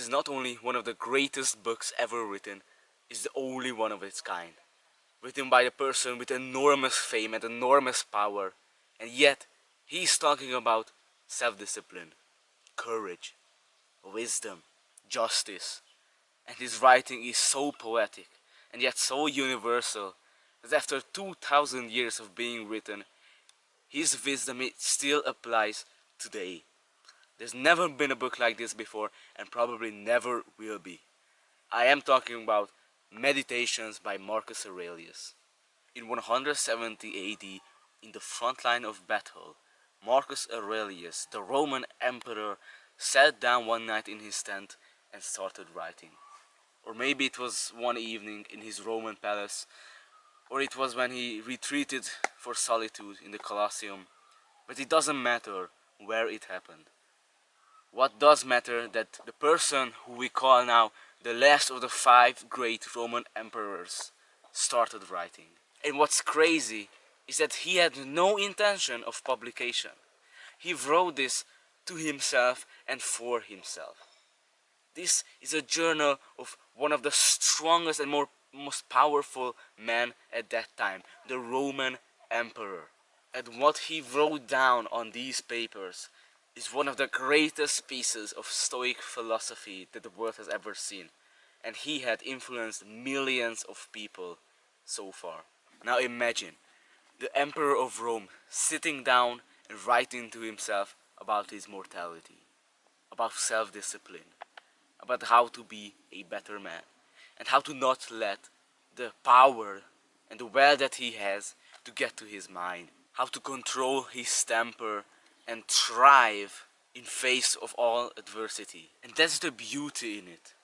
is not only one of the greatest books ever written, it's the only one of its kind. Written by a person with enormous fame and enormous power, and yet he's talking about self-discipline, courage, wisdom, justice, and his writing is so poetic and yet so universal that after 2000 years of being written, his wisdom it still applies today. There's never been a book like this before and probably never will be. I am talking about Meditations by Marcus Aurelius. In 170 AD, in the front line of battle, Marcus Aurelius, the Roman emperor, sat down one night in his tent and started writing. Or maybe it was one evening in his Roman palace, or it was when he retreated for solitude in the Colosseum. But it doesn't matter where it happened. What does matter that the person who we call now the last of the 5 great Roman emperors started writing. And what's crazy is that he had no intention of publication. He wrote this to himself and for himself. This is a journal of one of the strongest and most powerful men at that time, the Roman emperor. And what he wrote down on these papers is one of the greatest pieces of Stoic philosophy that the world has ever seen. And he had influenced millions of people so far. Now imagine the Emperor of Rome sitting down and writing to himself about his mortality, about self-discipline, about how to be a better man, and how to not let the power and the wealth that he has to get to his mind, how to control his temper and thrive in face of all adversity. And that's the beauty in it.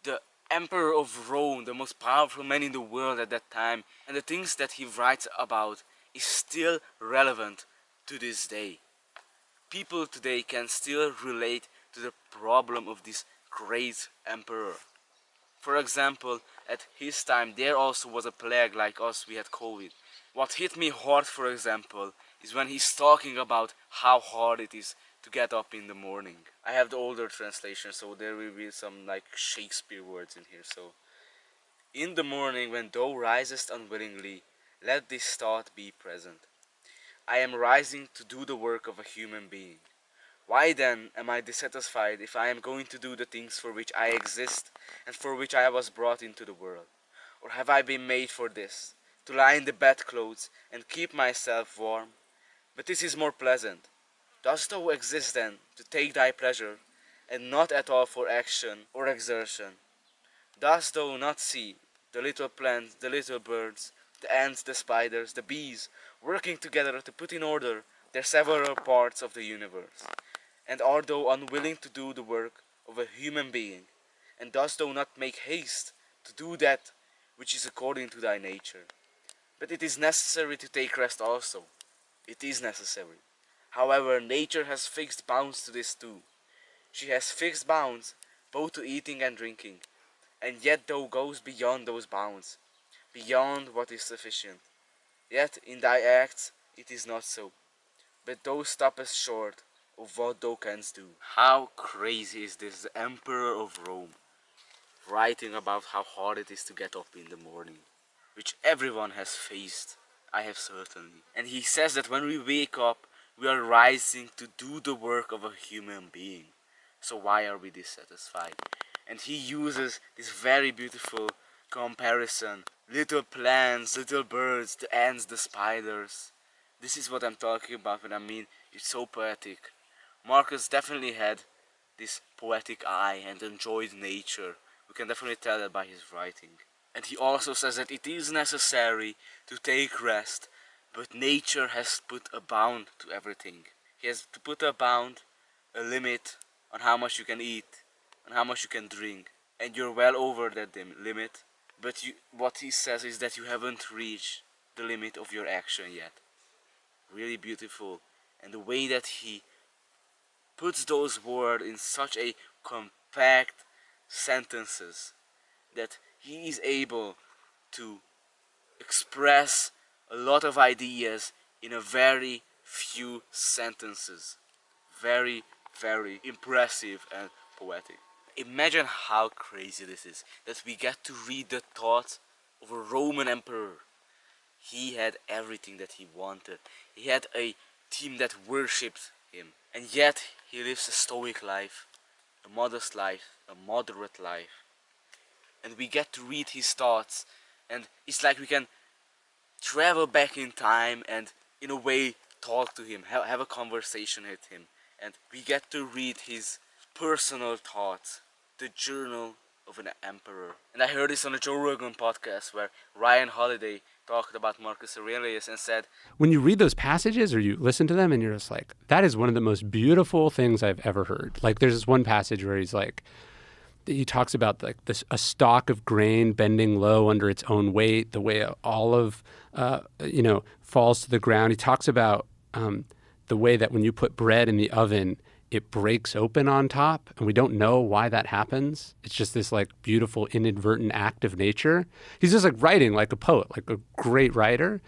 The Emperor of Rome, the most powerful man in the world at that time, and the things that he writes about is still relevant to this day. People today can still relate to the problem of this great emperor. For example, at his time there also was a plague like us, we had COVID. What hit me hard, for example, is when he's talking about how hard it is to get up in the morning. I have the older translation, so there will be some like Shakespeare words in here. So, in the morning when thou risest unwillingly, let this thought be present. I am rising to do the work of a human being. Why then am I dissatisfied if I am going to do the things for which I exist and for which I was brought into the world? Or have I been made for this, to lie in the bedclothes and keep myself warm? But this is more pleasant. Dost thou exist then to take thy pleasure, and not at all for action or exertion? Dost thou not see the little plants, the little birds, the ants, the spiders, the bees, working together to put in order their several parts of the universe? And art thou unwilling to do the work of a human being? And dost thou not make haste to do that which is according to thy nature? But it is necessary to take rest also. It is necessary. However, nature has fixed bounds to this too. She has fixed bounds both to eating and drinking, and yet thou goest beyond those bounds, beyond what is sufficient. Yet in thy acts it is not so, but thou stoppest short of what thou canst do. How crazy is this, the Emperor of Rome, writing about how hard it is to get up in the morning, which everyone has faced. I have certainly. And he says that when we wake up, we are rising to do the work of a human being. So why are we dissatisfied? And he uses this very beautiful comparison. Little plants, little birds, the ants, the spiders. This is what I'm talking about when I mean it's so poetic. Marcus definitely had this poetic eye and enjoyed nature. We can definitely tell that by his writing. And he also says that it is necessary to take rest, but nature has put a bound to everything. He has to put a bound, a limit on how much you can eat, on how much you can drink. And you're well over that limit, but what he says is that you haven't reached the limit of your action yet. Really beautiful. And the way that he puts those words in such a compact sentences that he is able to express a lot of ideas in a very few sentences. Very, very impressive and poetic. Imagine how crazy this is, that we get to read the thoughts of a Roman emperor. He had everything that he wanted. He had a team that worshipped him. And yet he lives a stoic life, a modest life, a moderate life. And we get to read his thoughts. And it's like we can travel back in time and, in a way, talk to him, have a conversation with him. And we get to read his personal thoughts, the journal of an emperor. And I heard this on a Joe Rogan podcast where Ryan Holiday talked about Marcus Aurelius and said, when you read those passages or you listen to them and you're just like, that is one of the most beautiful things I've ever heard. Like there's this one passage where he talks about like this, a stalk of grain bending low under its own weight, the way an olive, falls to the ground. He talks about the way that when you put bread in the oven, it breaks open on top, and we don't know why that happens. It's just this like beautiful inadvertent act of nature. He's just like writing like a poet, like a great writer.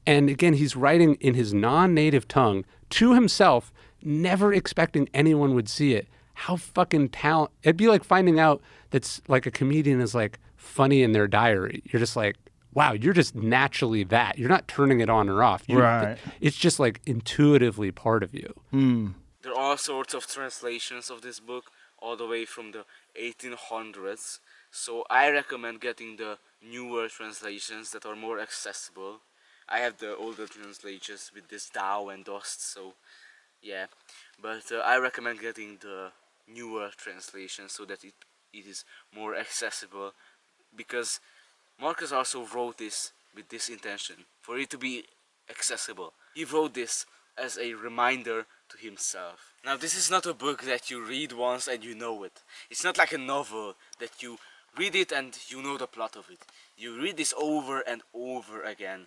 And again, he's writing in his non-native tongue to himself, never expecting anyone would see it. How fucking talent. It'd be like finding out that's like a comedian is like funny in their diary. You're just like, wow, you're just naturally that. You're not turning it on or off. Right. It's just like intuitively part of you. there are all sorts of translations of this book, all the way from the 1800s. So I recommend getting the newer translations that are more accessible. I have the older translations with this Tao and Dust, so yeah. But I recommend getting the newer translation so that it is more accessible, because Marcus also wrote this with this intention, for it to be accessible. He wrote this as a reminder to himself. Now, this is not a book that you read once and you know it. It's not like a novel that you read it and you know the plot of it. You read this over and over again.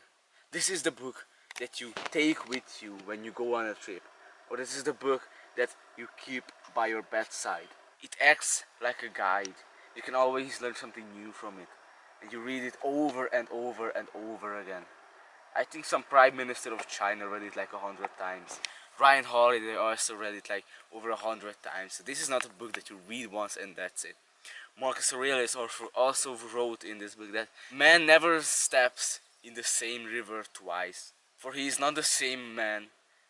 This is the book that you take with you when you go on a trip, or this is the book that you keep by your bedside. It acts like a guide. You can always learn something new from it, and you read it over and over and over again. I think some Prime Minister of China read it like 100 times. Ryan Holiday also read it like over 100 times. So this is not a book that you read once and that's it. Marcus Aurelius also wrote in this book that man never steps in the same river twice, for he is not the same man,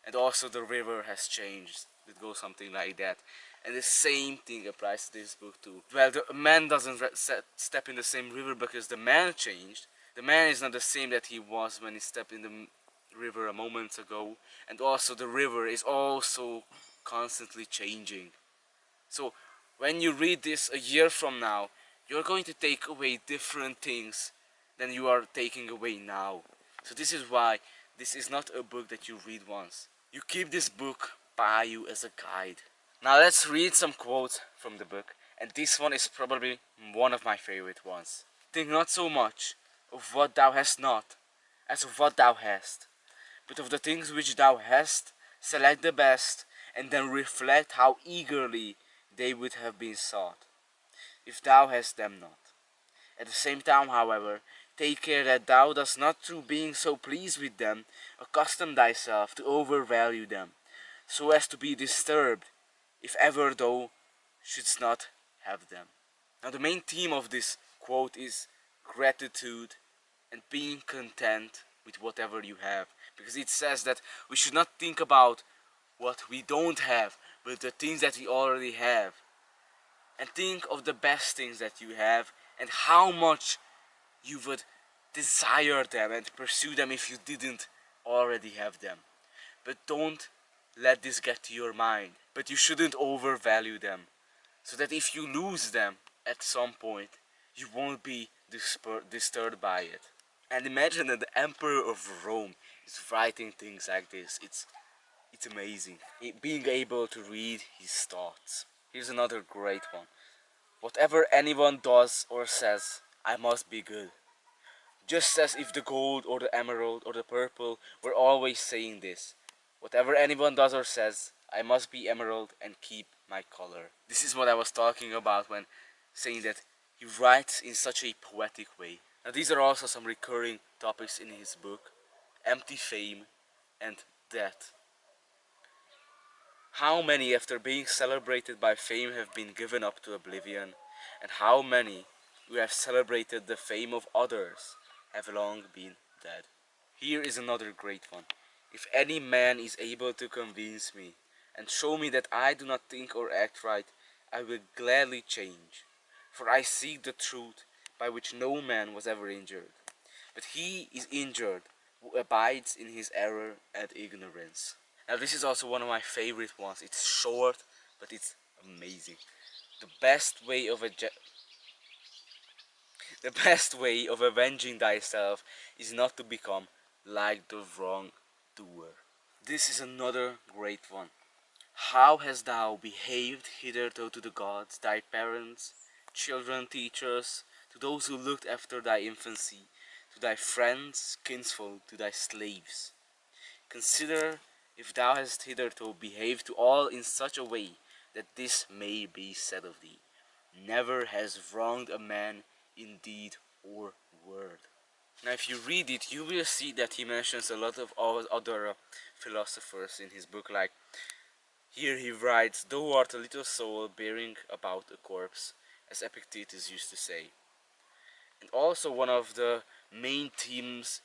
and also the river has changed. It goes something like that. And the same thing applies to this book too. Well, the man doesn't step in the same river because the man changed. The man is not the same that he was when he stepped in the river a moment ago, and also the river is also constantly changing. So when you read this a year from now, you're going to take away different things than you are taking away now. So this is why this is not a book that you read once. You keep this book by you as a guide. Now let's read some quotes from the book, and this one is probably one of my favorite ones. Think not so much of what thou hast not, as of what thou hast, but of the things which thou hast, select the best, and then reflect how eagerly they would have been sought, if thou hast them not. At the same time, however, take care that thou dost not, through being so pleased with them, accustom thyself to overvalue them, so as to be disturbed, if ever thou shouldst not have them. Now the main theme of this quote is gratitude and being content with whatever you have, because it says that we should not think about what we don't have, but the things that we already have, and think of the best things that you have and how much you would desire them and pursue them if you didn't already have them. But don't let this get to your mind. But you shouldn't overvalue them, so that if you lose them at some point, you won't be disturbed by it. And imagine that the Emperor of Rome is writing things like this. It's amazing. Being able to read his thoughts. Here's another great one. Whatever anyone does or says, I must be good. Just as if the gold or the emerald or the purple were always saying this. Whatever anyone does or says, I must be emerald and keep my color. This is what I was talking about when saying that he writes in such a poetic way. Now these are also some recurring topics in his book. Empty fame and death. How many, after being celebrated by fame, have been given up to oblivion, and how many who have celebrated the fame of others have long been dead? Here is another great one. If any man is able to convince me and show me that I do not think or act right, I will gladly change. For I seek the truth by which no man was ever injured. But he is injured who abides in his error and ignorance. Now this is also one of my favorite ones. It's short, but it's amazing. The best way of the best way of avenging thyself is not to become like the wrongdoer. This is another great one. How hast thou behaved hitherto to the gods, thy parents, children, teachers, to those who looked after thy infancy, to thy friends, kinsfolk, to thy slaves? Consider if thou hast hitherto behaved to all in such a way that this may be said of thee. Never has wronged a man in deed or word. Now, if you read it, you will see that he mentions a lot of other philosophers in his book. Like here, he writes, "Thou art a little soul bearing about a corpse," as Epictetus used to say. And also, one of the main themes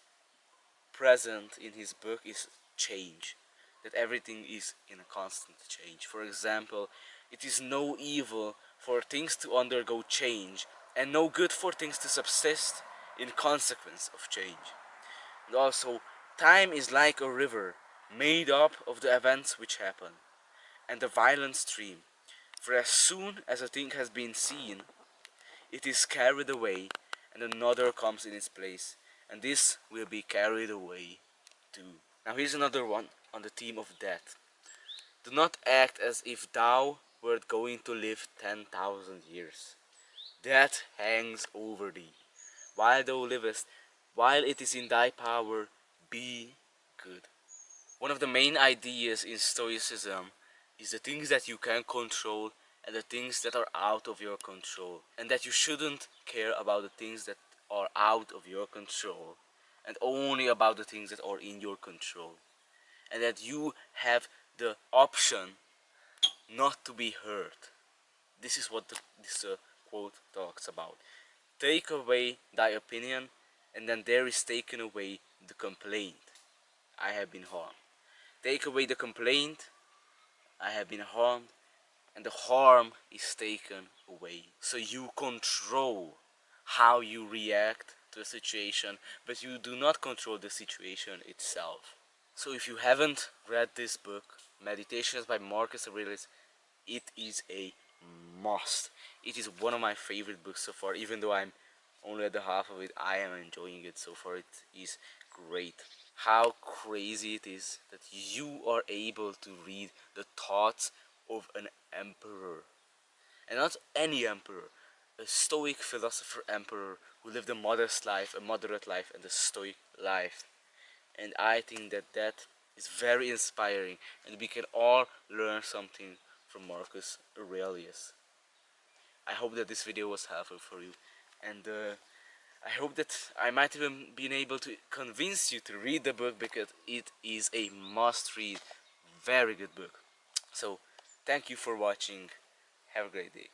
present in his book is change. That everything is in a constant change. For example, it is no evil for things to undergo change, and no good for things to subsist in consequence of change. And also, time is like a river made up of the events which happen, and a violent stream. For as soon as a thing has been seen, it is carried away, and another comes in its place, and this will be carried away too. Now here's another one on the theme of death. Do not act as if thou wert going to live 10,000 years. Death hangs over thee. While thou livest, while it is in thy power, be good. One of the main ideas in Stoicism is the things that you can control and the things that are out of your control, and that you shouldn't care about the things that are out of your control, and only about the things that are in your control, and that you have the option not to be hurt. This is what this quote talks about. Take away thy opinion, and then there is taken away the complaint. I have been harmed. Take away the complaint, I have been harmed, and the harm is taken away. So you control how you react to a situation, but you do not control the situation itself. So if you haven't read this book, Meditations by Marcus Aurelius, it is a must. It is one of my favorite books so far. Even though I'm only at the half of it, I am enjoying it so far. It is great. How crazy it is that you are able to read the thoughts of an emperor. And not any emperor, a stoic philosopher emperor who lived a moderate life, and a stoic life. And I think that that is very inspiring, and we can all learn something from Marcus Aurelius. I hope that this video was helpful for you, and I hope that I might even been able to convince you to read the book, because it is a must read, very good book. So thank you for watching. Have a great day.